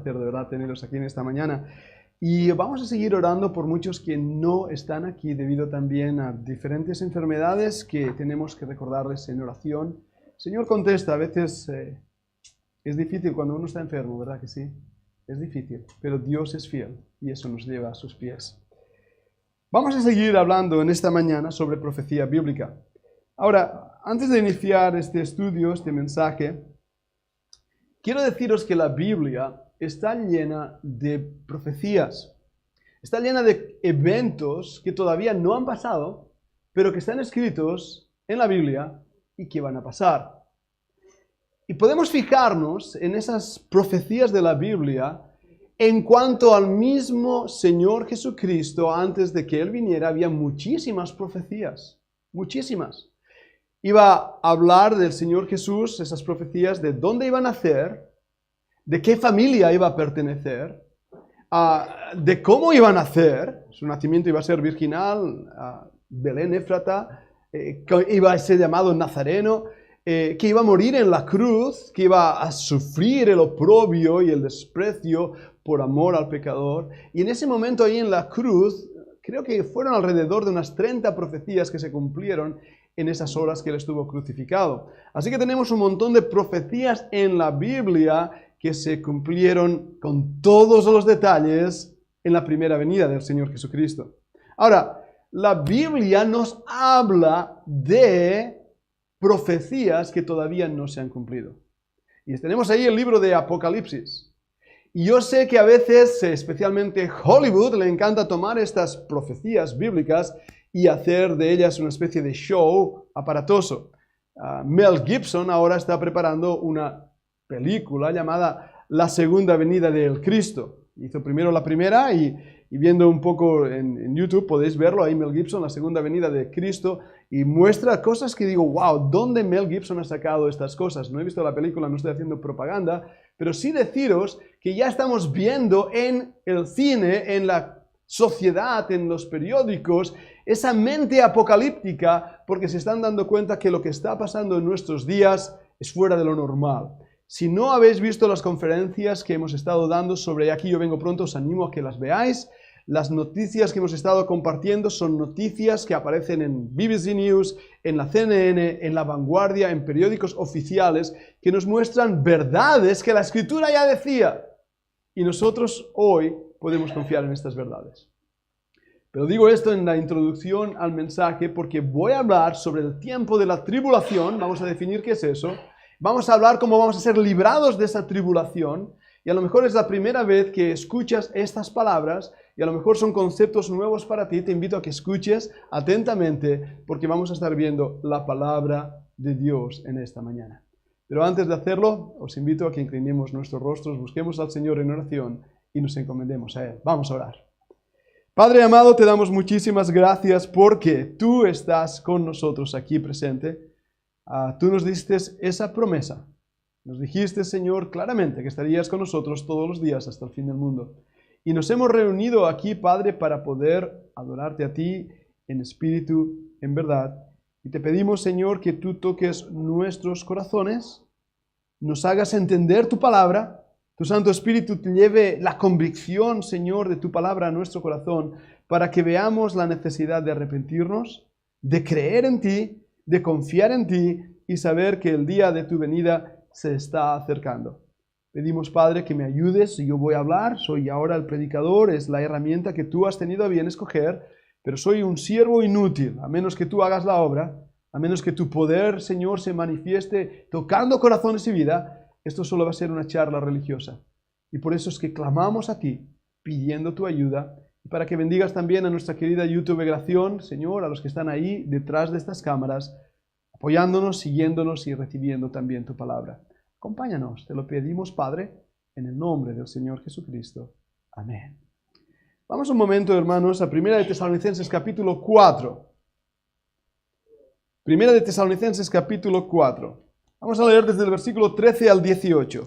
placer de verdad teneros aquí en esta mañana. Y vamos a seguir orando por muchos que no están aquí debido también a diferentes enfermedades que tenemos que recordarles en oración. Señor contesta, a veces es difícil cuando uno está enfermo, ¿verdad que sí? Es difícil, pero Dios es fiel y eso nos lleva a sus pies. Vamos a seguir hablando en esta mañana sobre profecía bíblica. Ahora, antes de iniciar este estudio, este mensaje, quiero deciros que la Biblia está llena de profecías. Está llena de eventos que todavía no han pasado, pero que están escritos en la Biblia y que van a pasar. Y podemos fijarnos en esas profecías de la Biblia en cuanto al mismo Señor Jesucristo. Antes de que Él viniera, había muchísimas profecías, muchísimas. Iba a hablar del Señor Jesús, esas profecías, de dónde iba a nacer, de qué familia iba a pertenecer, de cómo iba a nacer, su nacimiento iba a ser virginal, Belén Éfrata, que iba a ser llamado Nazareno, que iba a morir en la cruz, que iba a sufrir el oprobio y el desprecio por amor al pecador. Y en ese momento ahí en la cruz, creo que fueron alrededor de unas 30 profecías que se cumplieron en esas horas que Él estuvo crucificado. Así que tenemos un montón de profecías en la Biblia que se cumplieron con todos los detalles en la primera venida del Señor Jesucristo. Ahora, la Biblia nos habla de profecías que todavía no se han cumplido. Y tenemos ahí el libro de Apocalipsis. Y yo sé que a veces, especialmente Hollywood, le encanta tomar estas profecías bíblicas y hacer de ellas una especie de show aparatoso. Mel Gibson ahora está preparando una película llamada La Segunda Venida del Cristo. Hizo primero la primera y viendo un poco en YouTube podéis verlo, ahí Mel Gibson, La Segunda Venida de Cristo, y muestra cosas que digo, wow, ¿dónde Mel Gibson ha sacado estas cosas? No he visto la película, no estoy haciendo propaganda, pero sí deciros que ya estamos viendo en el cine, en la sociedad, en los periódicos, esa mente apocalíptica, porque se están dando cuenta que lo que está pasando en nuestros días es fuera de lo normal. Si no habéis visto las conferencias que hemos estado dando sobre Aquí yo vengo pronto, os animo a que las veáis. Las noticias que hemos estado compartiendo son noticias que aparecen en BBC News, en la CNN, en La Vanguardia, en periódicos oficiales, que nos muestran verdades que la Escritura ya decía. Y nosotros hoy podemos confiar en estas verdades. Pero digo esto en la introducción al mensaje porque voy a hablar sobre el tiempo de la tribulación. Vamos a definir qué es eso. Vamos a hablar cómo vamos a ser librados de esa tribulación. Y a lo mejor es la primera vez que escuchas estas palabras y a lo mejor son conceptos nuevos para ti. Te invito a que escuches atentamente porque vamos a estar viendo la palabra de Dios en esta mañana. Pero antes de hacerlo, os invito a que inclinemos nuestros rostros, busquemos al Señor en oración y nos encomendemos a Él. Vamos a orar. Padre amado, te damos muchísimas gracias porque tú estás con nosotros aquí presente. Tú nos diste esa promesa. Nos dijiste, Señor, claramente que estarías con nosotros todos los días hasta el fin del mundo. Y nos hemos reunido aquí, Padre, para poder adorarte a ti en espíritu, en verdad. Y te pedimos, Señor, que tú toques nuestros corazones, nos hagas entender tu palabra. Tu Santo Espíritu te lleve la convicción, Señor, de tu palabra a nuestro corazón para que veamos la necesidad de arrepentirnos, de creer en ti, de confiar en ti y saber que el día de tu venida se está acercando. Pedimos, Padre, que me ayudes. Yo voy a hablar, soy ahora el predicador, es la herramienta que tú has tenido a bien escoger, pero soy un siervo inútil, a menos que tú hagas la obra, a menos que tu poder, Señor, se manifieste tocando corazones y vida. Esto solo va a ser una charla religiosa. Y por eso es que clamamos a ti, pidiendo tu ayuda, para que bendigas también a nuestra querida YouTube Gración, Señor, a los que están ahí detrás de estas cámaras, apoyándonos, siguiéndonos y recibiendo también tu palabra. Acompáñanos, te lo pedimos, Padre, en el nombre del Señor Jesucristo. Amén. Vamos un momento, hermanos, a 1 de Tesalonicenses capítulo 4. 1 de Tesalonicenses capítulo 4. Vamos a leer desde el versículo 13 al 18.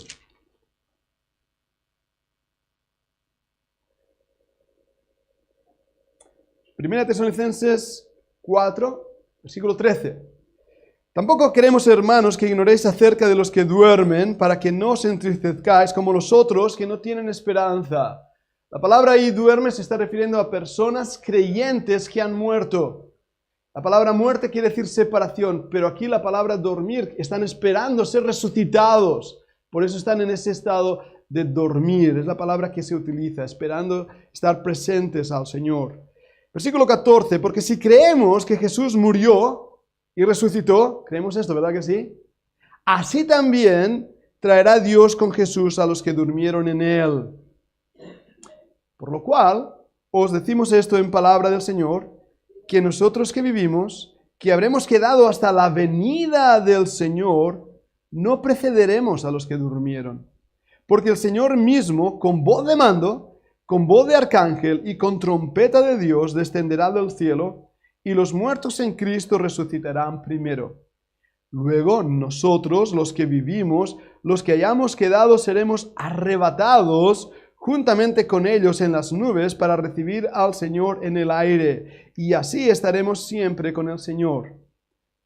Primera Tesalonicenses 4, versículo 13. Tampoco queremos, hermanos, que ignoréis acerca de los que duermen, para que no os entristezcáis como los otros que no tienen esperanza. La palabra ahí duerme se está refiriendo a personas creyentes que han muerto. La palabra muerte quiere decir separación, pero aquí la palabra dormir, están esperando ser resucitados. Por eso están en ese estado de dormir. Es la palabra que se utiliza, esperando estar presentes al Señor. Versículo 14, porque si creemos que Jesús murió y resucitó, creemos esto, ¿verdad que sí? Así también traerá Dios con Jesús a los que durmieron en Él. Por lo cual, os decimos esto en palabra del Señor, que nosotros que vivimos, que habremos quedado hasta la venida del Señor, no precederemos a los que durmieron. Porque el Señor mismo, con voz de mando, con voz de arcángel y con trompeta de Dios, descenderá del cielo, y los muertos en Cristo resucitarán primero. Luego nosotros, los que vivimos, los que hayamos quedado, seremos arrebatados juntamente con ellos en las nubes para recibir al Señor en el aire, y así estaremos siempre con el Señor.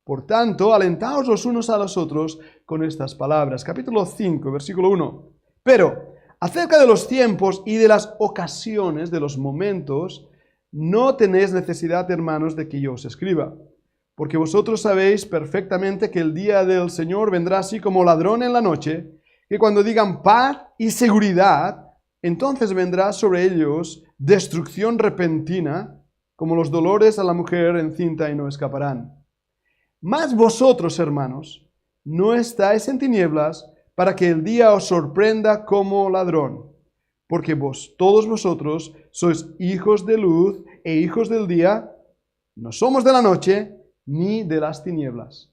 Por tanto, alentaos los unos a los otros con estas palabras. Capítulo 5, versículo 1. Pero, acerca de los tiempos y de las ocasiones, de los momentos, no tenéis necesidad, hermanos, de que yo os escriba. Porque vosotros sabéis perfectamente que el día del Señor vendrá así como ladrón en la noche, que cuando digan paz y seguridad, entonces vendrá sobre ellos destrucción repentina, como los dolores a la mujer encinta y no escaparán. Mas vosotros, hermanos, no estáis en tinieblas para que el día os sorprenda como ladrón, porque todos vosotros sois hijos de luz e hijos del día, no somos de la noche ni de las tinieblas.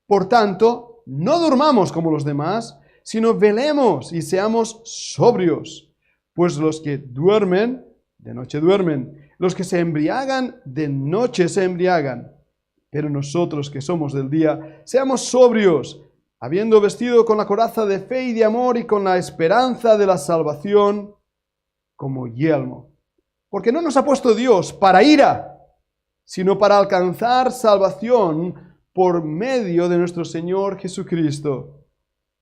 Por tanto, no durmamos como los demás, sino velemos y seamos sobrios. Pues los que duermen, de noche duermen. Los que se embriagan, de noche se embriagan. Pero nosotros que somos del día, seamos sobrios, habiendo vestido con la coraza de fe y de amor y con la esperanza de la salvación como yelmo. Porque no nos ha puesto Dios para ira, sino para alcanzar salvación por medio de nuestro Señor Jesucristo,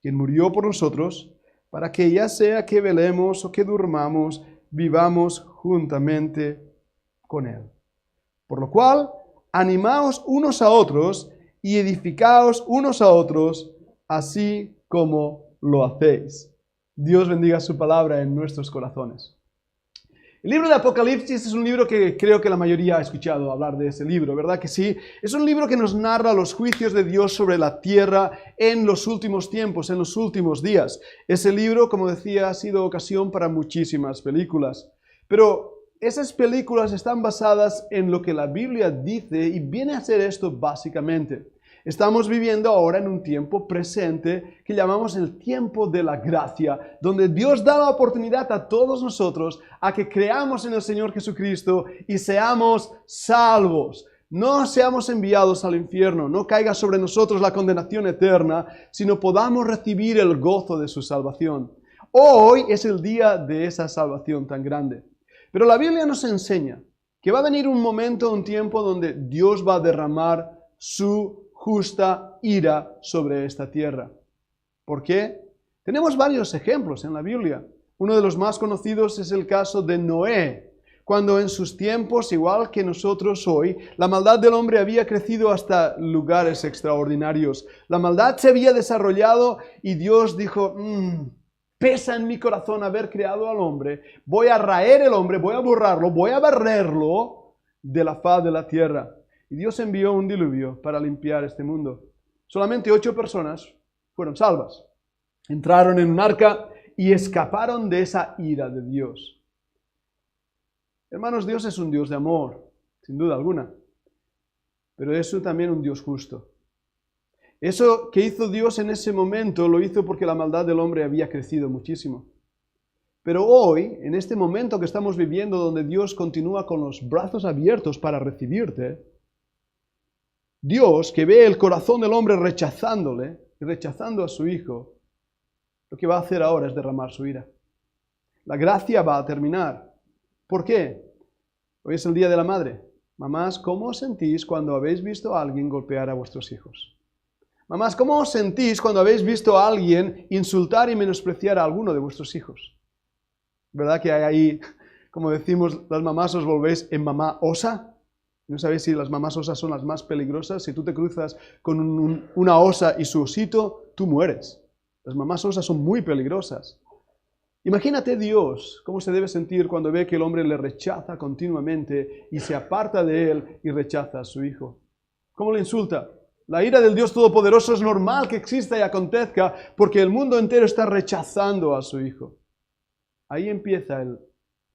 quien murió por nosotros, para que ya sea que velemos o que durmamos, vivamos juntamente con Él. Por lo cual, animaos unos a otros y edificaos unos a otros, así como lo hacéis. Dios bendiga su palabra en nuestros corazones. El libro de Apocalipsis es un libro que creo que la mayoría ha escuchado hablar de ese libro, ¿verdad que sí? Es un libro que nos narra los juicios de Dios sobre la tierra en los últimos tiempos, en los últimos días. Ese libro, como decía, ha sido ocasión para muchísimas películas. Pero esas películas están basadas en lo que la Biblia dice y viene a ser esto básicamente. Estamos viviendo ahora en un tiempo presente que llamamos el tiempo de la gracia, donde Dios da la oportunidad a todos nosotros a que creamos en el Señor Jesucristo y seamos salvos. No seamos enviados al infierno, no caiga sobre nosotros la condenación eterna, sino podamos recibir el gozo de su salvación. Hoy es el día de esa salvación tan grande. Pero la Biblia nos enseña que va a venir un momento, un tiempo donde Dios va a derramar su justa ira sobre esta tierra. ¿Por qué? Tenemos varios ejemplos en la Biblia. Uno de los más conocidos es el caso de Noé, cuando en sus tiempos, igual que nosotros hoy, la maldad del hombre había crecido hasta lugares extraordinarios. La maldad se había desarrollado y Dios dijo, pesa en mi corazón haber creado al hombre, voy a raer el hombre, voy a borrarlo, voy a barrerlo de la faz de la tierra. Y Dios envió un diluvio para limpiar este mundo. Solamente 8 personas fueron salvas. Entraron en un arca y escaparon de esa ira de Dios. Hermanos, Dios es un Dios de amor, sin duda alguna. Pero es también un Dios justo. Eso que hizo Dios en ese momento lo hizo porque la maldad del hombre había crecido muchísimo. Pero hoy, en este momento que estamos viviendo, donde Dios continúa con los brazos abiertos para recibirte, Dios, que ve el corazón del hombre rechazándole y rechazando a su Hijo, lo que va a hacer ahora es derramar su ira. La gracia va a terminar. ¿Por qué? Hoy es el Día de la Madre. Mamás, ¿cómo os sentís cuando habéis visto a alguien golpear a vuestros hijos? Mamás, ¿cómo os sentís cuando habéis visto a alguien insultar y menospreciar a alguno de vuestros hijos? ¿Verdad que hay ahí, como decimos las mamás, os volvéis en mamá osa? ¿No sabéis si las mamás osas son las más peligrosas? Si tú te cruzas con una osa y su osito, tú mueres. Las mamás osas son muy peligrosas. Imagínate Dios, cómo se debe sentir cuando ve que el hombre le rechaza continuamente y se aparta de él y rechaza a su hijo. ¿Cómo le insulta? La ira del Dios Todopoderoso es normal que exista y acontezca porque el mundo entero está rechazando a su hijo. Ahí empieza el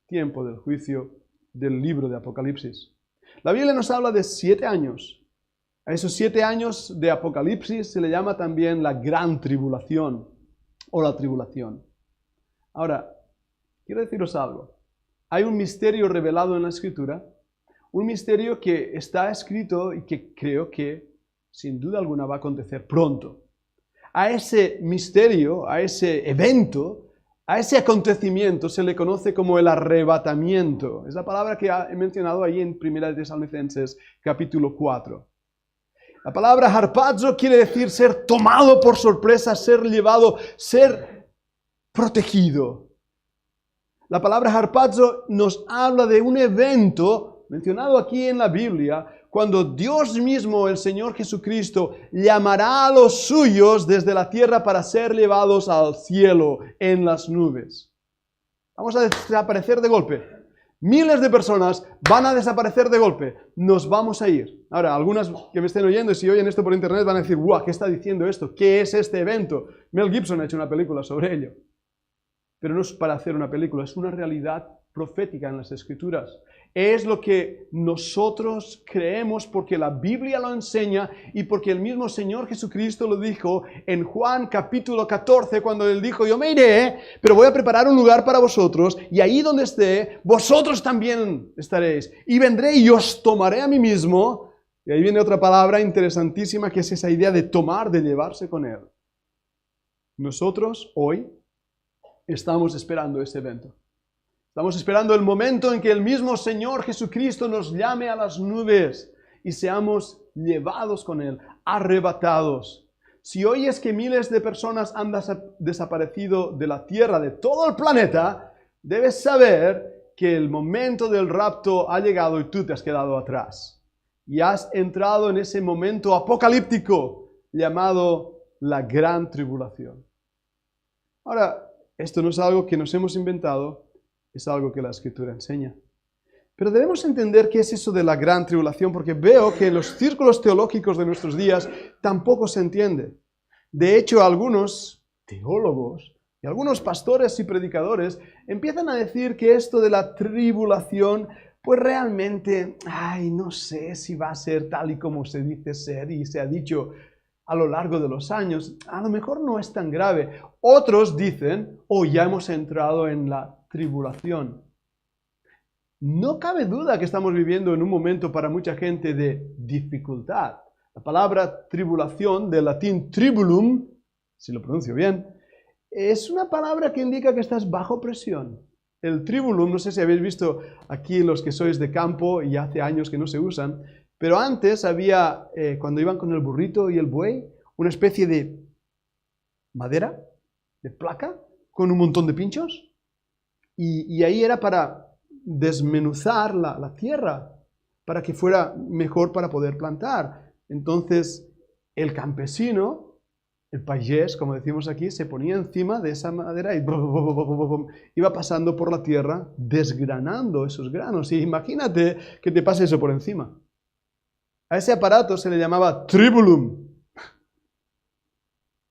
tiempo del juicio del libro de Apocalipsis. La Biblia nos habla de 7 años. A esos 7 años de Apocalipsis se le llama también la gran tribulación o la tribulación. Ahora, quiero deciros algo. Hay un misterio revelado en la Escritura, un misterio que está escrito y que creo que sin duda alguna va a acontecer pronto. A ese misterio, a ese evento, a ese acontecimiento se le conoce como el arrebatamiento. Es la palabra que he mencionado ahí en 1 Tesalonicenses capítulo 4. La palabra harpazo quiere decir ser tomado por sorpresa, ser llevado, ser protegido. La palabra harpazo nos habla de un evento mencionado aquí en la Biblia, cuando Dios mismo, el Señor Jesucristo, llamará a los suyos desde la tierra para ser llevados al cielo en las nubes. Vamos a desaparecer de golpe. Miles de personas van a desaparecer de golpe. Nos vamos a ir. Ahora, algunas que me estén oyendo y si oyen esto por internet van a decir, ¡guau! ¿Qué está diciendo esto? ¿Qué es este evento? Mel Gibson ha hecho una película sobre ello. Pero no es para hacer una película, es una realidad profética en las Escrituras. Es lo que nosotros creemos porque la Biblia lo enseña y porque el mismo Señor Jesucristo lo dijo en Juan capítulo 14 cuando Él dijo, yo me iré, pero voy a preparar un lugar para vosotros y ahí donde esté, vosotros también estaréis. Y vendré y os tomaré a mí mismo. Y ahí viene otra palabra interesantísima que es esa idea de tomar, de llevarse con Él. Nosotros hoy estamos esperando ese evento. Estamos esperando el momento en que el mismo Señor Jesucristo nos llame a las nubes y seamos llevados con Él, arrebatados. Si oyes que miles de personas han desaparecido de la tierra, de todo el planeta, debes saber que el momento del rapto ha llegado y tú te has quedado atrás. Y has entrado en ese momento apocalíptico llamado la gran tribulación. Ahora, esto no es algo que nos hemos inventado, es algo que la Escritura enseña. Pero debemos entender qué es eso de la gran tribulación, porque veo que en los círculos teológicos de nuestros días tampoco se entiende. De hecho, algunos teólogos y algunos pastores y predicadores empiezan a decir que esto de la tribulación, pues realmente, no sé si va a ser tal y como se dice ser y se ha dicho a lo largo de los años, a lo mejor no es tan grave. Otros dicen, ya hemos entrado en la tribulación. No cabe duda que estamos viviendo en un momento para mucha gente de dificultad. La palabra tribulación, del latín tribulum, si lo pronuncio bien, es una palabra que indica que estás bajo presión. El tribulum, no sé si habéis visto aquí los que sois de campo y hace años que no se usan, pero antes había, cuando iban con el burrito y el buey, una especie de madera, de placa, con un montón de pinchos. Y ahí era para desmenuzar la tierra, para que fuera mejor para poder plantar. Entonces, el campesino, el payés, como decimos aquí, se ponía encima de esa madera y iba pasando por la tierra, desgranando esos granos. Y imagínate que te pase eso por encima. A ese aparato se le llamaba tribulum.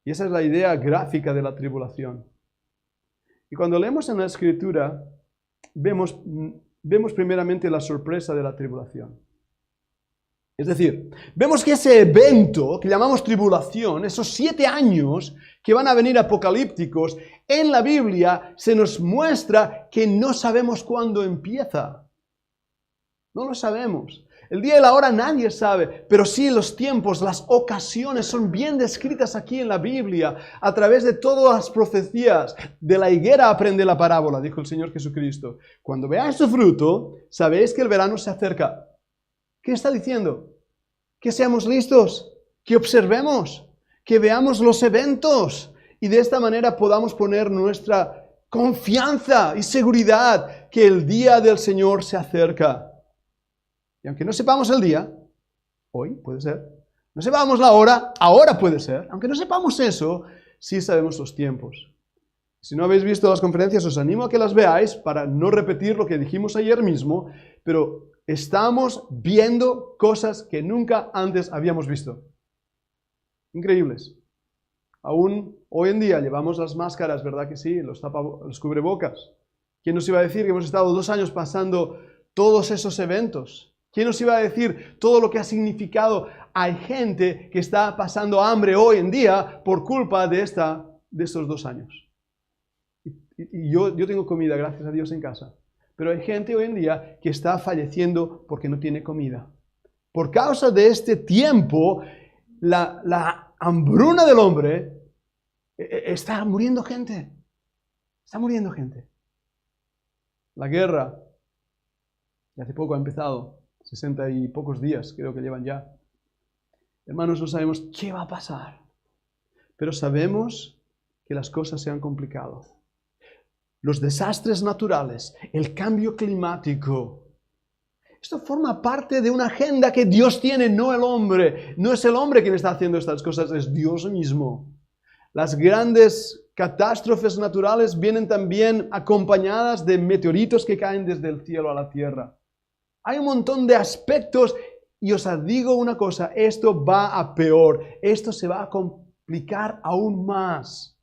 Y esa es la idea gráfica de la tribulación. Y cuando leemos en la Escritura, vemos primeramente la sorpresa de la tribulación. Es decir, vemos que ese evento que llamamos tribulación, esos 7 años que van a venir apocalípticos, en la Biblia se nos muestra que no sabemos cuándo empieza. No lo sabemos. El día y la hora nadie sabe, pero sí los tiempos, las ocasiones son bien descritas aquí en la Biblia a través de todas las profecías. De la higuera aprende la parábola, dijo el Señor Jesucristo. Cuando veáis su fruto, sabéis que el verano se acerca. ¿Qué está diciendo? Que seamos listos, que observemos, que veamos los eventos y de esta manera podamos poner nuestra confianza y seguridad que el día del Señor se acerca. Y aunque no sepamos el día, hoy puede ser, no sepamos la hora, ahora puede ser, aunque no sepamos eso, sí sabemos los tiempos. Si no habéis visto las conferencias, os animo a que las veáis para no repetir lo que dijimos ayer mismo, pero estamos viendo cosas que nunca antes habíamos visto. Increíbles. Aún hoy en día llevamos las máscaras, ¿verdad que sí? Los cubrebocas. ¿Quién nos iba a decir que hemos estado 2 años pasando todos esos eventos? ¿Quién nos iba a decir todo lo que ha significado? Hay gente que está pasando hambre hoy en día por culpa de estos 2 años. Y yo tengo comida, gracias a Dios, en casa. Pero hay gente hoy en día que está falleciendo porque no tiene comida. Por causa de este tiempo, la hambruna del hombre está muriendo gente. Está muriendo gente. La guerra, de hace poco ha empezado, 60 y pocos días creo que llevan ya. Hermanos, no sabemos qué va a pasar, pero sabemos que las cosas se han complicado. Los desastres naturales, el cambio climático, esto forma parte de una agenda que Dios tiene, no el hombre. No es el hombre quien está haciendo estas cosas, es Dios mismo. Las grandes catástrofes naturales vienen también acompañadas de meteoritos que caen desde el cielo a la tierra. Hay un montón de aspectos y os digo una cosa, esto va a peor, esto se va a complicar aún más.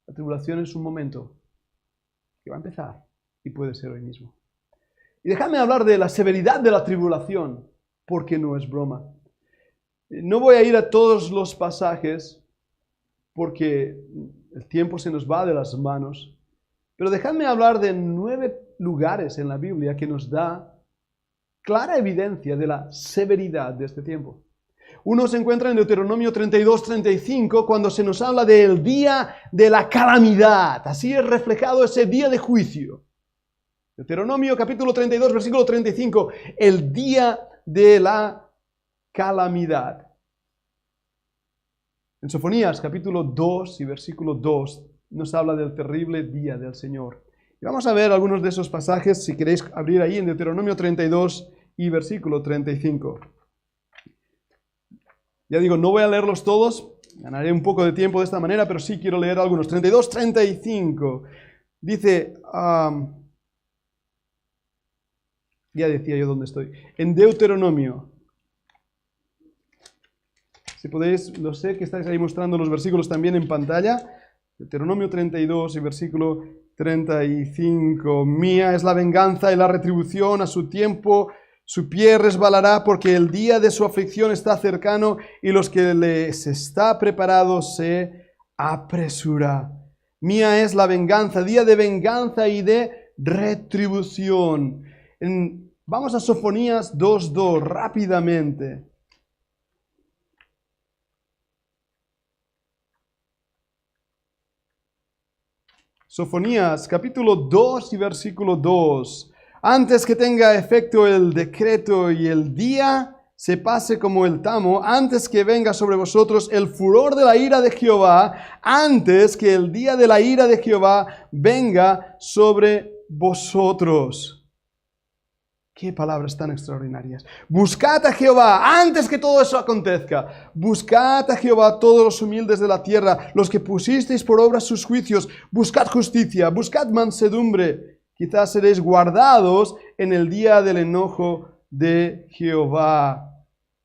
La tribulación es un momento que va a empezar y puede ser hoy mismo. Y dejadme hablar de la severidad de la tribulación, porque no es broma. No voy a ir a todos los pasajes porque el tiempo se nos va de las manos, pero dejadme hablar de 9 lugares en la Biblia que nos da clara evidencia de la severidad de este tiempo. Uno se encuentra en Deuteronomio 32-35 cuando se nos habla del día de la calamidad. Así es reflejado ese día de juicio. Deuteronomio capítulo 32, versículo 35, el día de la calamidad. En Sofonías capítulo 2 y versículo 2 nos habla del terrible día del Señor. Y vamos a ver algunos de esos pasajes, si queréis abrir ahí en Deuteronomio 32 y versículo 35. Ya digo, no voy a leerlos todos, ganaré un poco de tiempo de esta manera, pero sí quiero leer algunos. 32, 35. Dice, ya decía yo dónde estoy. En Deuteronomio. Si podéis, lo sé que estáis ahí mostrando los versículos también en pantalla. Deuteronomio 32 y versículo 35. Mía es la venganza y la retribución a su tiempo. Su pie resbalará porque el día de su aflicción está cercano y los que les está preparado se apresura. Mía es la venganza, día de venganza y de retribución. Vamos a Sofonías 2:2 rápidamente. Sofonías capítulo 2 y versículo 2. Antes que tenga efecto el decreto y el día se pase como el tamo, antes que venga sobre vosotros el furor de la ira de Jehová, antes que el día de la ira de Jehová venga sobre vosotros. Qué palabras tan extraordinarias. Buscad a Jehová antes que todo eso acontezca. Buscad a Jehová todos los humildes de la tierra, los que pusisteis por obra sus juicios. Buscad justicia, buscad mansedumbre. Quizás seréis guardados en el día del enojo de Jehová.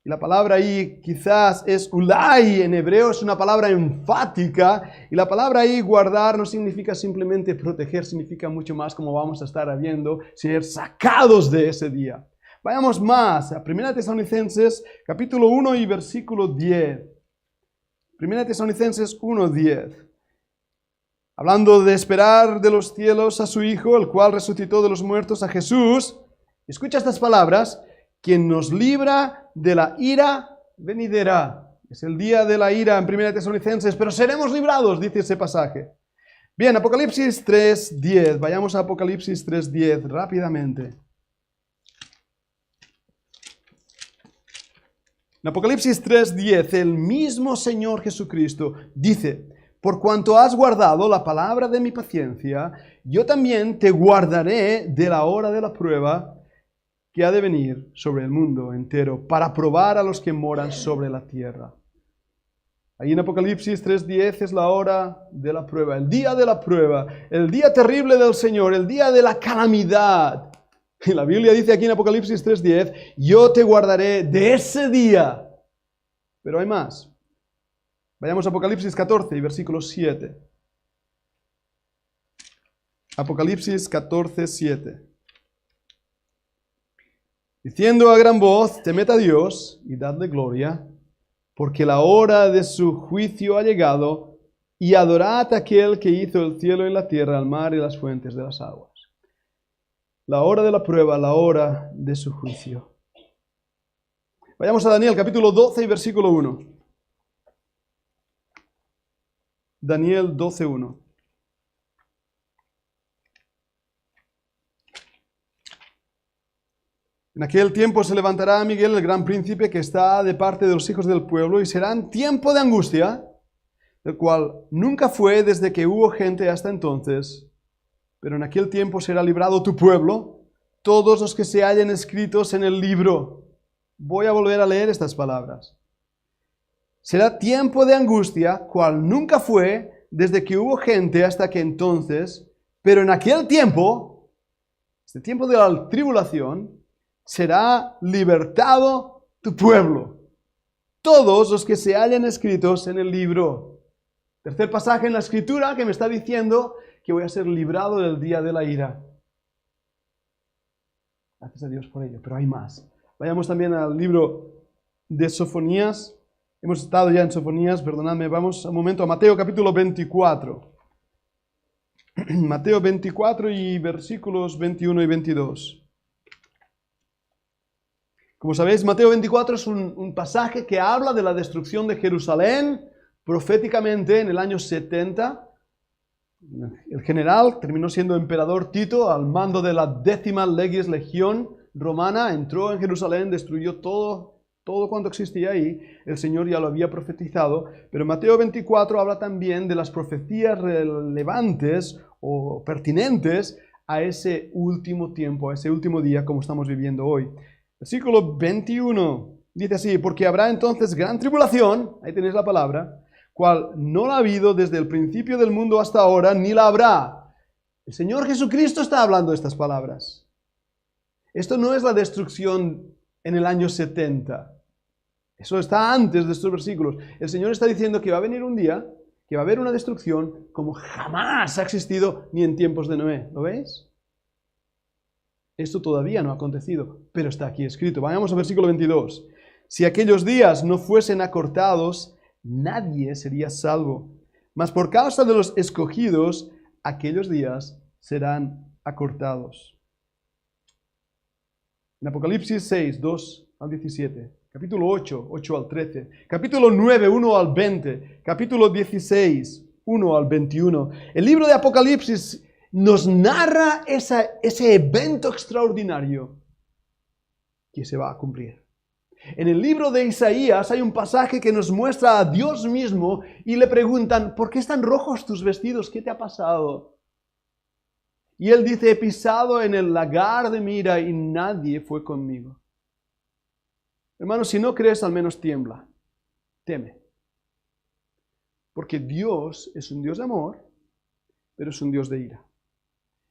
Y la palabra ahí quizás es ulai, en hebreo es una palabra enfática. Y la palabra ahí guardar no significa simplemente proteger, significa mucho más, como vamos a estar viendo, ser sacados de ese día. Vayamos más a 1 Tesalonicenses capítulo 1 y versículo 10. 1 Tesalonicenses 1:10. Hablando de esperar de los cielos a su Hijo, el cual resucitó de los muertos, a Jesús. Escucha estas palabras, quien nos libra de la ira venidera. Es el día de la ira en 1 Tesalonicenses, pero seremos librados, dice ese pasaje. Bien, Apocalipsis 3:10. Vayamos a Apocalipsis 3:10 rápidamente. En Apocalipsis 3:10, el mismo Señor Jesucristo dice: por cuanto has guardado la palabra de mi paciencia, yo también te guardaré de la hora de la prueba que ha de venir sobre el mundo entero, para probar a los que moran sobre la tierra. Ahí en Apocalipsis 3:10 es la hora de la prueba, el día de la prueba, el día terrible del Señor, el día de la calamidad. Y la Biblia dice aquí en Apocalipsis 3:10, yo te guardaré de ese día. Pero hay más. Vayamos a Apocalipsis 14 y versículo 7. Apocalipsis 14:7. Diciendo a gran voz, temed a Dios y dadle gloria, porque la hora de su juicio ha llegado, y adorad a aquel que hizo el cielo y la tierra, el mar y las fuentes de las aguas. La hora de la prueba, la hora de su juicio. Vayamos a Daniel capítulo 12 y versículo 1. Daniel 12:1. En aquel tiempo se levantará Miguel, el gran príncipe, que está de parte de los hijos del pueblo, y será un tiempo de angustia, el cual nunca fue desde que hubo gente hasta entonces. Pero en aquel tiempo será librado tu pueblo, todos los que se hallen escritos en el libro. Voy a volver a leer estas palabras. Será tiempo de angustia, cual nunca fue desde que hubo gente hasta que entonces, pero en aquel tiempo, este tiempo de la tribulación, será libertado tu pueblo, todos los que se hallen escritos en el libro. Tercer pasaje en la Escritura que me está diciendo que voy a ser librado del día de la ira. Gracias a Dios por ello, pero hay más. Vayamos también al libro de Sofonías. Hemos estado ya en Sofonías, perdonadme, vamos un momento a Mateo capítulo 24. Mateo 24 y versículos 21 y 22. Como sabéis, Mateo 24 es un pasaje que habla de la destrucción de Jerusalén proféticamente en el año 70. El general terminó siendo emperador Tito al mando de la 10ª legión romana, entró en Jerusalén, destruyó todo cuanto existía ahí. El Señor ya lo había profetizado, pero Mateo 24 habla también de las profecías relevantes o pertinentes a ese último tiempo, a ese último día como estamos viviendo hoy. Versículo 21 dice así: porque habrá entonces gran tribulación, ahí tenéis la palabra, cual no la ha habido desde el principio del mundo hasta ahora, ni la habrá. El Señor Jesucristo está hablando estas palabras. Esto no es la destrucción en el año 70. Eso está antes de estos versículos. El Señor está diciendo que va a venir un día, que va a haber una destrucción como jamás ha existido ni en tiempos de Noé. ¿Lo veis? Esto todavía no ha acontecido, pero está aquí escrito. Vayamos al versículo 22. Si aquellos días no fuesen acortados, nadie sería salvo. Mas por causa de los escogidos, aquellos días serán acortados. En Apocalipsis 6, 2 al 17. Capítulo 8, 8 al 13. Capítulo 9, 1 al 20. Capítulo 16, 1 al 21. El libro de Apocalipsis nos narra ese evento extraordinario que se va a cumplir. En el libro de Isaías hay un pasaje que nos muestra a Dios mismo y le preguntan: ¿por qué están rojos tus vestidos? ¿Qué te ha pasado? Y él dice: he pisado en el lagar de Mira y nadie fue conmigo. Hermano, si no crees, al menos tiembla, teme. Porque Dios es un Dios de amor, pero es un Dios de ira.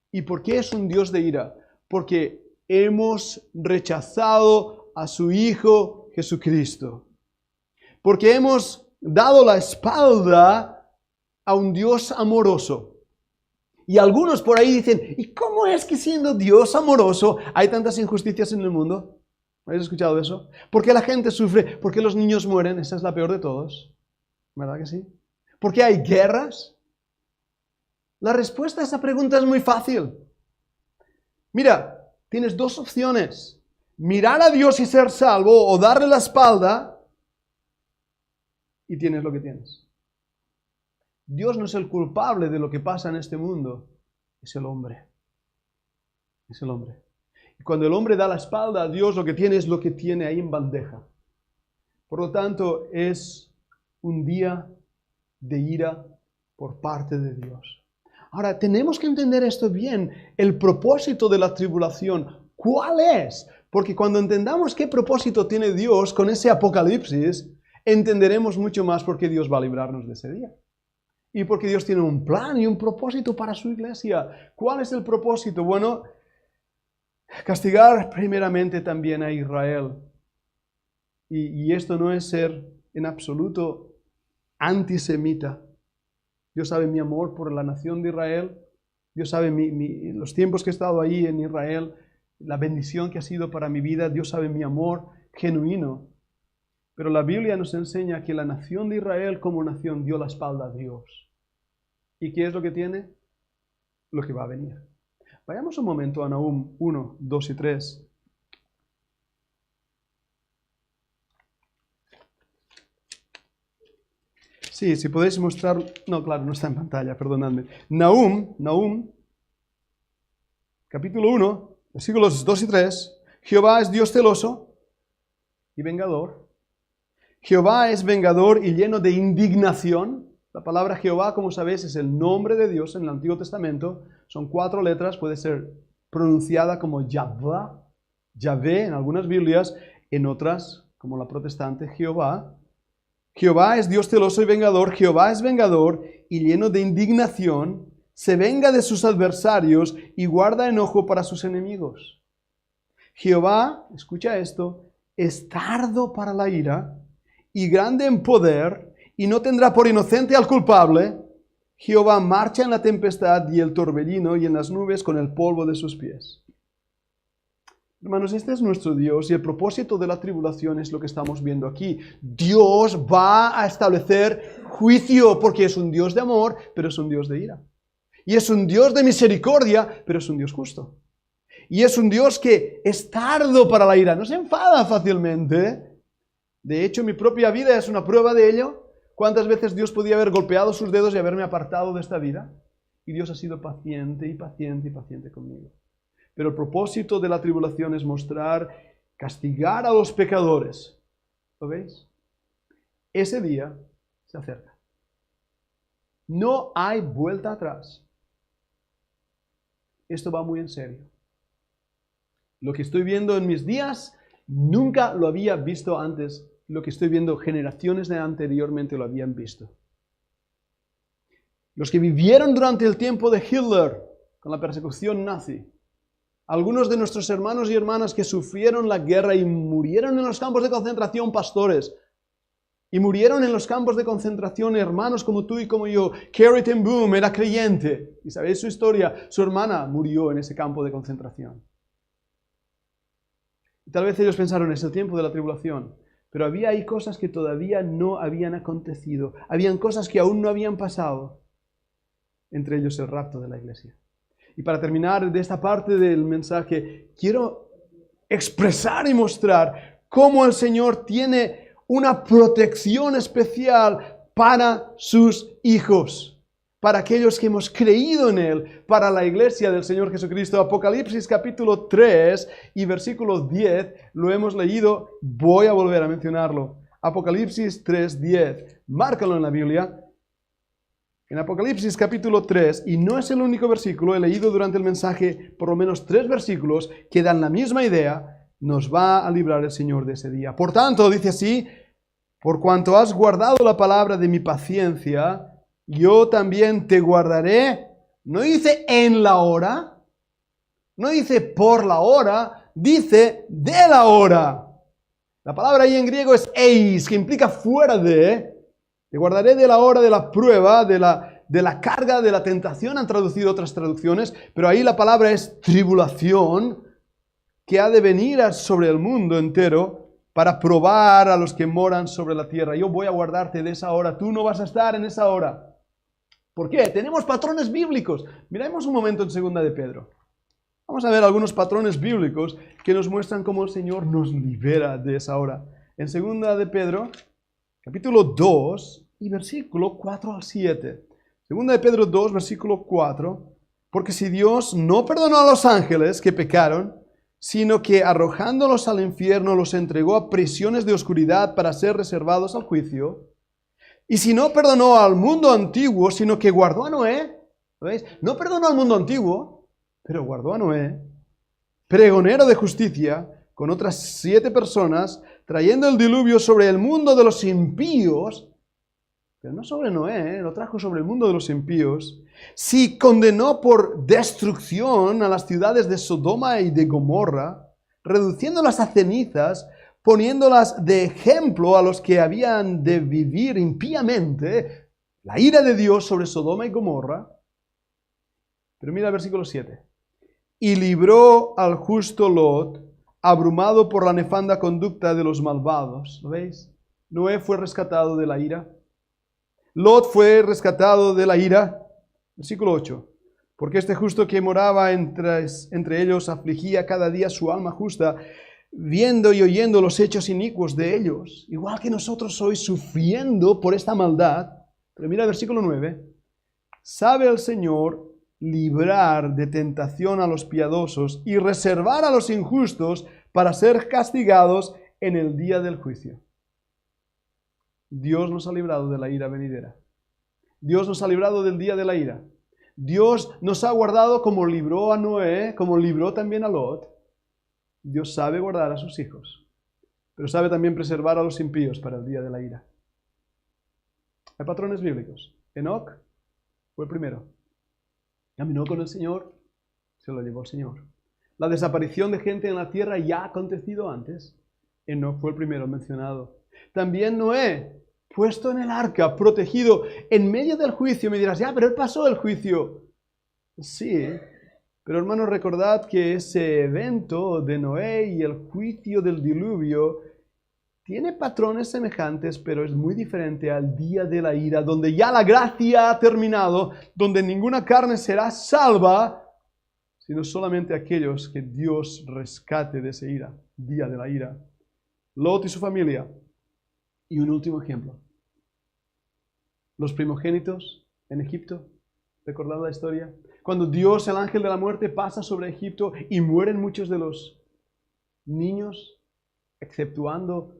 ¿Y por qué es un Dios de ira? Porque hemos rechazado a su Hijo Jesucristo. Porque hemos dado la espalda a un Dios amoroso. Y algunos por ahí dicen: ¿y cómo es que siendo Dios amoroso hay tantas injusticias en el mundo? ¿Habéis escuchado eso? ¿Por qué la gente sufre? ¿Por qué los niños mueren? Esa es la peor de todos. ¿Verdad que sí? ¿Por qué hay guerras? La respuesta a esa pregunta es muy fácil. Mira, tienes dos opciones: mirar a Dios y ser salvo, o darle la espalda y tienes lo que tienes. Dios no es el culpable de lo que pasa en este mundo, es el hombre. Es el hombre. Y cuando el hombre da la espalda a Dios, lo que tiene es lo que tiene ahí en bandeja. Por lo tanto, es un día de ira por parte de Dios. Ahora, tenemos que entender esto bien. El propósito de la tribulación, ¿cuál es? Porque cuando entendamos qué propósito tiene Dios con ese apocalipsis, entenderemos mucho más por qué Dios va a librarnos de ese día. Y porque Dios tiene un plan y un propósito para su iglesia. ¿Cuál es el propósito? Bueno, castigar primeramente también a Israel. Y esto no es ser en absoluto antisemita. Dios sabe mi amor por la nación de Israel. Dios sabe los tiempos que he estado ahí en Israel, la bendición que ha sido para mi vida. Dios sabe mi amor genuino. Pero la Biblia nos enseña que la nación de Israel como nación dio la espalda a Dios. ¿Y qué es lo que tiene? Lo que va a venir. Vayamos un momento a Nahum 1, 2 y 3. Sí, si podéis mostrar... No, claro, no está en pantalla, perdonadme. Nahum, capítulo 1, versículos 2 y 3. Jehová es Dios celoso y vengador. Jehová es vengador y lleno de indignación. La palabra Jehová, como sabéis, es el nombre de Dios en el Antiguo Testamento. Son 4 letras, puede ser pronunciada como Yahvé en algunas Biblias, en otras, como la protestante, Jehová. Jehová es Dios celoso y vengador, Jehová es vengador y lleno de indignación, se venga de sus adversarios y guarda enojo para sus enemigos. Jehová, escucha esto, es tardo para la ira y grande en poder y no tendrá por inocente al culpable. Jehová marcha en la tempestad y el torbellino y en las nubes con el polvo de sus pies. Hermanos, este es nuestro Dios y el propósito de la tribulación es lo que estamos viendo aquí. Dios va a establecer juicio porque es un Dios de amor, pero es un Dios de ira. Y es un Dios de misericordia, pero es un Dios justo. Y es un Dios que es tardo para la ira, no se enfada fácilmente. De hecho, mi propia vida es una prueba de ello. ¿Cuántas veces Dios podía haber golpeado sus dedos y haberme apartado de esta vida? Y Dios ha sido paciente y paciente y paciente conmigo. Pero el propósito de la tribulación es mostrar, castigar a los pecadores. ¿Lo veis? Ese día se acerca. No hay vuelta atrás. Esto va muy en serio. Lo que estoy viendo en mis días, nunca lo había visto antes. Lo que estoy viendo, generaciones de anteriormente lo habían visto. Los que vivieron durante el tiempo de Hitler, con la persecución nazi, algunos de nuestros hermanos y hermanas que sufrieron la guerra y murieron en los campos de concentración, pastores, y murieron en los campos de concentración hermanos como tú y como yo. Corrie ten Boom era creyente, y sabéis su historia, su hermana murió en ese campo de concentración. Y tal vez ellos pensaron, es el tiempo de la tribulación, pero había ahí cosas que todavía no habían acontecido, habían cosas que aún no habían pasado, entre ellos el rapto de la iglesia. Y para terminar de esta parte del mensaje, quiero expresar y mostrar cómo el Señor tiene una protección especial para sus hijos, para aquellos que hemos creído en Él, para la iglesia del Señor Jesucristo. Apocalipsis capítulo 3 y versículo 10, lo hemos leído, voy a volver a mencionarlo. Apocalipsis 3, 10, márcalo en la Biblia. En Apocalipsis capítulo 3, y no es el único versículo, he leído durante el mensaje por lo menos 3 versículos que dan la misma idea, nos va a librar el Señor de ese día. Por tanto, dice así, por cuanto has guardado la palabra de mi paciencia, yo también te guardaré. No dice en la hora, no dice por la hora, dice de la hora. La palabra ahí en griego es eis, que implica fuera de. Te guardaré de la hora de la prueba, de la carga, de la tentación, han traducido otras traducciones, pero ahí la palabra es tribulación, que ha de venir sobre el mundo entero para probar a los que moran sobre la tierra. Yo voy a guardarte de esa hora, tú no vas a estar en esa hora. ¿Por qué? Tenemos patrones bíblicos. Miremos un momento en 2 de Pedro. Vamos a ver algunos patrones bíblicos que nos muestran cómo el Señor nos libera de esa hora. En 2 de Pedro, capítulo 2 y versículo 4 al 7. 2 de Pedro 2, versículo 4. Porque si Dios no perdonó a los ángeles que pecaron, sino que arrojándolos al infierno los entregó a prisiones de oscuridad para ser reservados al juicio. Y si no perdonó al mundo antiguo, sino que guardó a Noé, ¿veis? No perdonó al mundo antiguo, pero guardó a Noé, pregonero de justicia, con otras 7 personas, trayendo el diluvio sobre el mundo de los impíos, pero no sobre Noé, lo trajo sobre el mundo de los impíos. Si condenó por destrucción a las ciudades de Sodoma y de Gomorra, reduciéndolas a cenizas, poniéndolas de ejemplo a los que habían de vivir impíamente, la ira de Dios sobre Sodoma y Gomorra. Pero mira el versículo 7. Y libró al justo Lot, abrumado por la nefanda conducta de los malvados. ¿Lo veis? Noé fue rescatado de la ira. Lot fue rescatado de la ira. Versículo 8. Porque este justo que moraba entre ellos afligía cada día su alma justa, viendo y oyendo los hechos inicuos de ellos, igual que nosotros hoy sufriendo por esta maldad. Pero mira el versículo 9. Sabe el Señor librar de tentación a los piadosos y reservar a los injustos para ser castigados en el día del juicio. Dios nos ha librado de la ira venidera. Dios nos ha librado del día de la ira. Dios nos ha guardado como libró a Noé, como libró también a Lot. Dios sabe guardar a sus hijos, pero sabe también preservar a los impíos para el día de la ira. Hay patrones bíblicos. Enoc fue el primero. Caminó con el Señor, se lo llevó el Señor. La desaparición de gente en la tierra ya ha acontecido antes. Enoc fue el primero mencionado. También Noé, puesto en el arca, protegido en medio del juicio. Me dirás, ya, pero él pasó el juicio. Sí, pero hermanos, recordad que ese evento de Noé y el juicio del diluvio tiene patrones semejantes, pero es muy diferente al día de la ira, donde ya la gracia ha terminado, donde ninguna carne será salva, sino solamente aquellos que Dios rescate de ese ira, día de la ira. Lot y su familia. Y un último ejemplo. Los primogénitos en Egipto. ¿Recordad la historia? Cuando Dios, el ángel de la muerte, pasa sobre Egipto y mueren muchos de los niños, exceptuando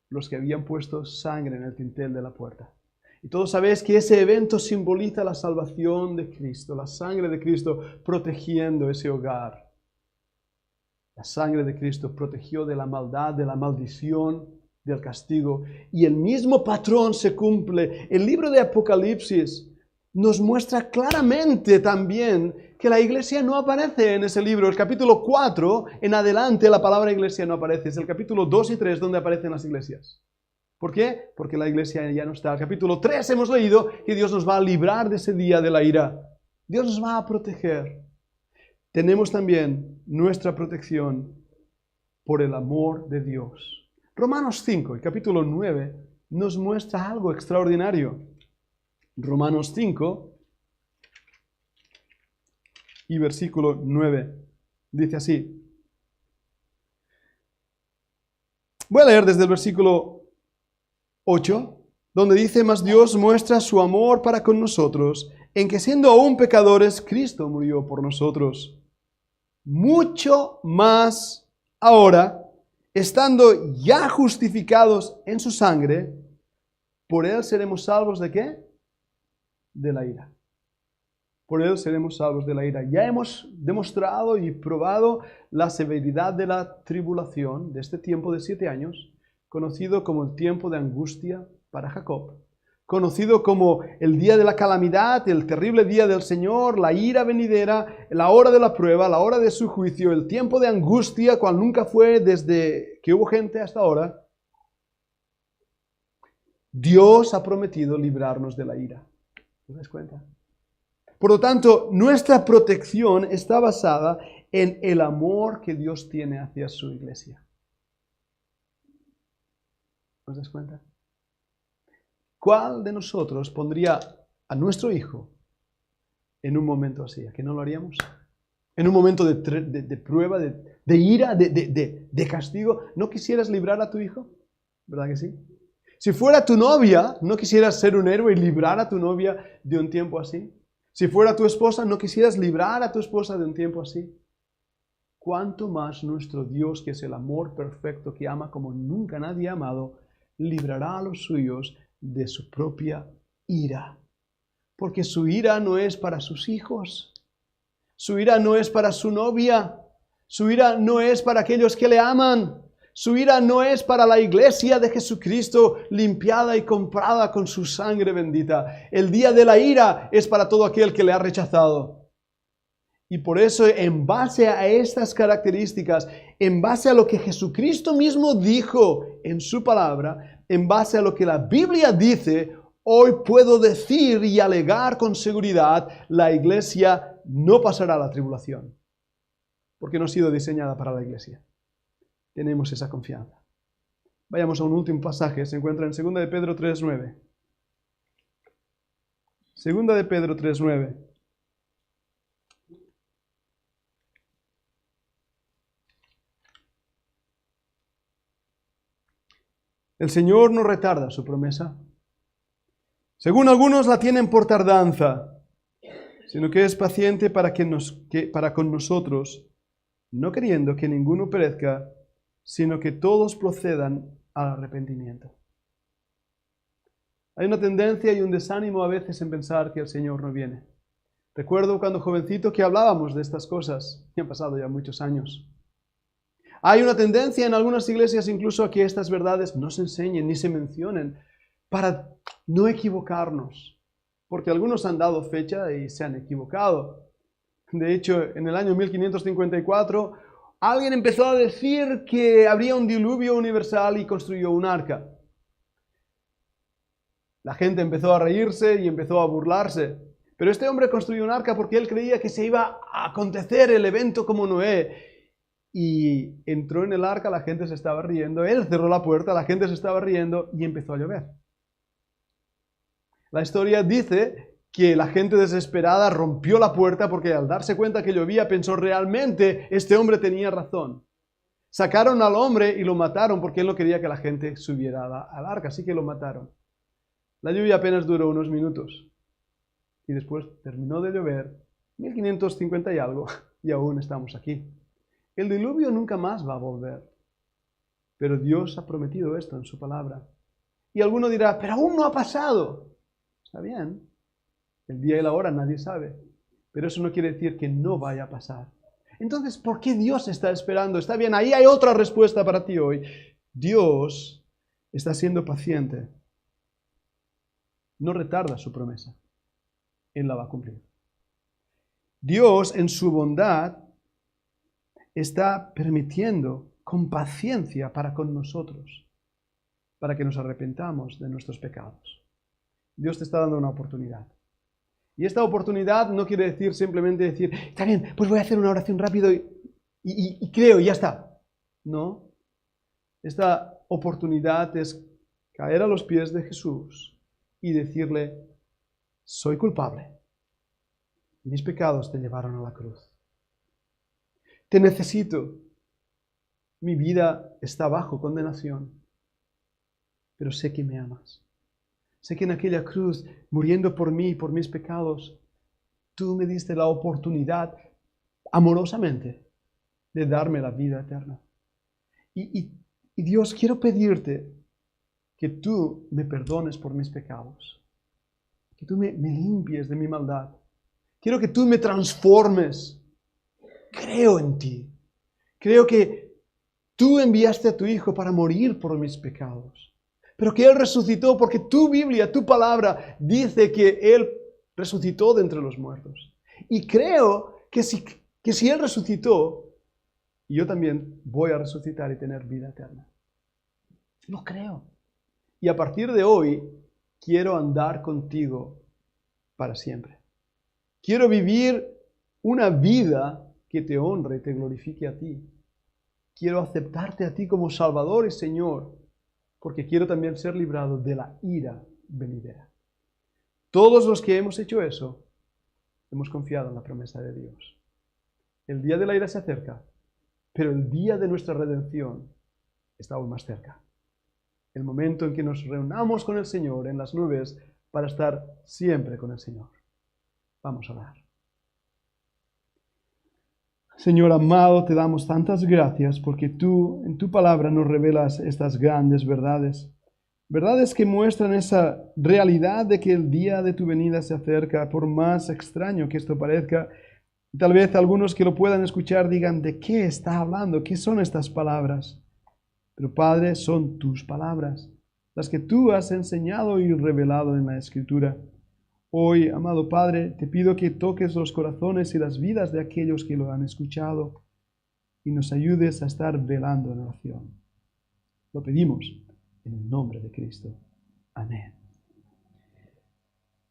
los que habían puesto sangre en el dintel de la puerta. Y todos sabéis que ese evento simboliza la salvación de Cristo, la sangre de Cristo protegiendo ese hogar. La sangre de Cristo protegió de la maldad, de la maldición, del castigo. Y el mismo patrón se cumple. El libro de Apocalipsis nos muestra claramente también que la iglesia no aparece en ese libro. El capítulo 4 en adelante la palabra iglesia no aparece. Es el capítulo 2 y 3 donde aparecen las iglesias. ¿Por qué? Porque la iglesia ya no está. El capítulo 3 hemos leído que Dios nos va a librar de ese día de la ira. Dios nos va a proteger. Tenemos también nuestra protección por el amor de Dios. Romanos 5, el capítulo 9, nos muestra algo extraordinario. Romanos 5 y versículo 9 dice así. Voy a leer desde el versículo 8, donde dice: mas Dios muestra su amor para con nosotros, en que siendo aún pecadores, Cristo murió por nosotros. Mucho más ahora, estando ya justificados en su sangre, por Él seremos salvos ¿de qué? De la ira. Por Él seremos salvos de la ira. Ya hemos demostrado y probado la severidad de la tribulación de este tiempo de 7 años, conocido como el tiempo de angustia para Jacob, conocido como el día de la calamidad, el terrible día del Señor, la ira venidera, la hora de la prueba, la hora de su juicio, el tiempo de angustia, cual nunca fue desde que hubo gente hasta ahora. Dios ha prometido librarnos de la ira. ¿Te das cuenta? Por lo tanto, nuestra protección está basada en el amor que Dios tiene hacia su iglesia. ¿Os das cuenta? ¿Cuál de nosotros pondría a nuestro hijo en un momento así? ¿A qué no lo haríamos? En un momento de prueba, de ira, de castigo. ¿No quisieras librar a tu hijo? ¿Verdad que sí? Si fuera tu novia, ¿no quisieras ser un héroe y librar a tu novia de un tiempo así? Si fuera tu esposa, ¿no quisieras librar a tu esposa de un tiempo así? cuánto más nuestro Dios, que es el amor perfecto, que ama como nunca nadie ha amado, librará a los suyos de su propia ira. Porque su ira no es para sus hijos, su ira no es para su novia, su ira no es para aquellos que le aman, su ira no es para la iglesia de Jesucristo limpiada y comprada con su sangre bendita. El día de la ira es para todo aquel que le ha rechazado. Y por eso, en base a estas características, en base a lo que Jesucristo mismo dijo en su palabra, en base a lo que la Biblia dice, hoy puedo decir y alegar con seguridad, la iglesia no pasará la tribulación, porque no ha sido diseñada para la iglesia. Tenemos esa confianza. Vayamos a un último pasaje, se encuentra en 2 de Pedro 3:9. 2 de Pedro 3:9. El Señor no retarda su promesa, según algunos la tienen por tardanza, sino que es paciente para con nosotros, no queriendo que ninguno perezca, sino que todos procedan al arrepentimiento. Hay una tendencia y un desánimo a veces en pensar que el Señor no viene. Recuerdo cuando jovencito que hablábamos de estas cosas, y han pasado ya muchos años. Hay una tendencia en algunas iglesias incluso a que estas verdades no se enseñen ni se mencionen para no equivocarnos, porque algunos han dado fecha y se han equivocado. De hecho, en el año 1554, alguien empezó a decir que habría un diluvio universal y construyó un arca. La gente empezó a reírse y empezó a burlarse. Pero este hombre construyó un arca porque él creía que se iba a acontecer el evento como Noé. Y entró en el arca, la gente se estaba riendo, él cerró la puerta, la gente se estaba riendo y empezó a llover. La historia dice que la gente desesperada rompió la puerta porque al darse cuenta que llovía pensó realmente este hombre tenía razón. Sacaron al hombre y lo mataron porque él no quería que la gente subiera al arca, así que lo mataron. La lluvia apenas duró unos minutos y después terminó de llover, 1550 y algo, y aún estamos aquí. El diluvio nunca más va a volver, pero Dios ha prometido esto en su palabra. Y alguno dirá, pero aún no ha pasado. Está bien, el día y la hora nadie sabe, pero eso no quiere decir que no vaya a pasar. Entonces, ¿por qué Dios está esperando? Está bien, ahí hay otra respuesta para ti hoy. Dios está siendo paciente. No retarda su promesa. Él la va a cumplir. Dios, en su bondad, está permitiendo con paciencia para con nosotros, para que nos arrepentamos de nuestros pecados. Dios te está dando una oportunidad. Y esta oportunidad no quiere decir simplemente decir, está bien, pues voy a hacer una oración rápido y creo, y ya está. No. Esta oportunidad es caer a los pies de Jesús y decirle, soy culpable. Mis pecados te llevaron a la cruz. Te necesito. Mi vida está bajo condenación, pero sé que me amas. Sé que en aquella cruz, muriendo por mí y por mis pecados, tú me diste la oportunidad, amorosamente, de darme la vida eterna. Y Dios, quiero pedirte que tú me perdones por mis pecados, que tú me limpies de mi maldad. Quiero que tú me transformes. Creo en ti. Creo que tú enviaste a tu Hijo para morir por mis pecados, pero que Él resucitó porque tu Biblia, tu palabra, dice que Él resucitó de entre los muertos. Y creo que si Él resucitó, yo también voy a resucitar y tener vida eterna. Lo creo. Y a partir de hoy, quiero andar contigo para siempre. Quiero vivir una vida que te honre y te glorifique a ti. Quiero aceptarte a ti como Salvador y Señor, porque quiero también ser librado de la ira venidera. Todos los que hemos hecho eso, hemos confiado en la promesa de Dios. El día de la ira se acerca, pero el día de nuestra redención está aún más cerca. El momento en que nos reunamos con el Señor en las nubes para estar siempre con el Señor. Vamos a orar. Señor amado, te damos tantas gracias porque tú en tu palabra nos revelas estas grandes verdades. Verdades que muestran esa realidad de que el día de tu venida se acerca, por más extraño que esto parezca. Tal vez algunos que lo puedan escuchar digan, ¿de qué está hablando? ¿Qué son estas palabras? Pero Padre, son tus palabras, las que tú has enseñado y revelado en la Escritura. Hoy, amado Padre, te pido que toques los corazones y las vidas de aquellos que lo han escuchado y nos ayudes a estar velando en oración. Lo pedimos en el nombre de Cristo. Amén.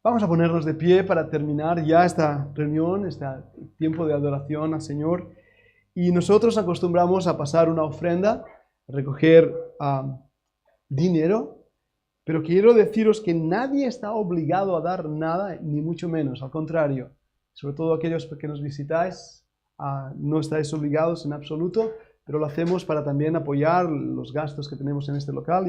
Vamos a ponernos de pie para terminar ya esta reunión, este tiempo de adoración al Señor. Y nosotros acostumbramos a pasar una ofrenda, a recoger dinero. Pero quiero deciros que nadie está obligado a dar nada, ni mucho menos. Al contrario, sobre todo aquellos que nos visitáis, no estáis obligados en absoluto, pero lo hacemos para también apoyar los gastos que tenemos en este local.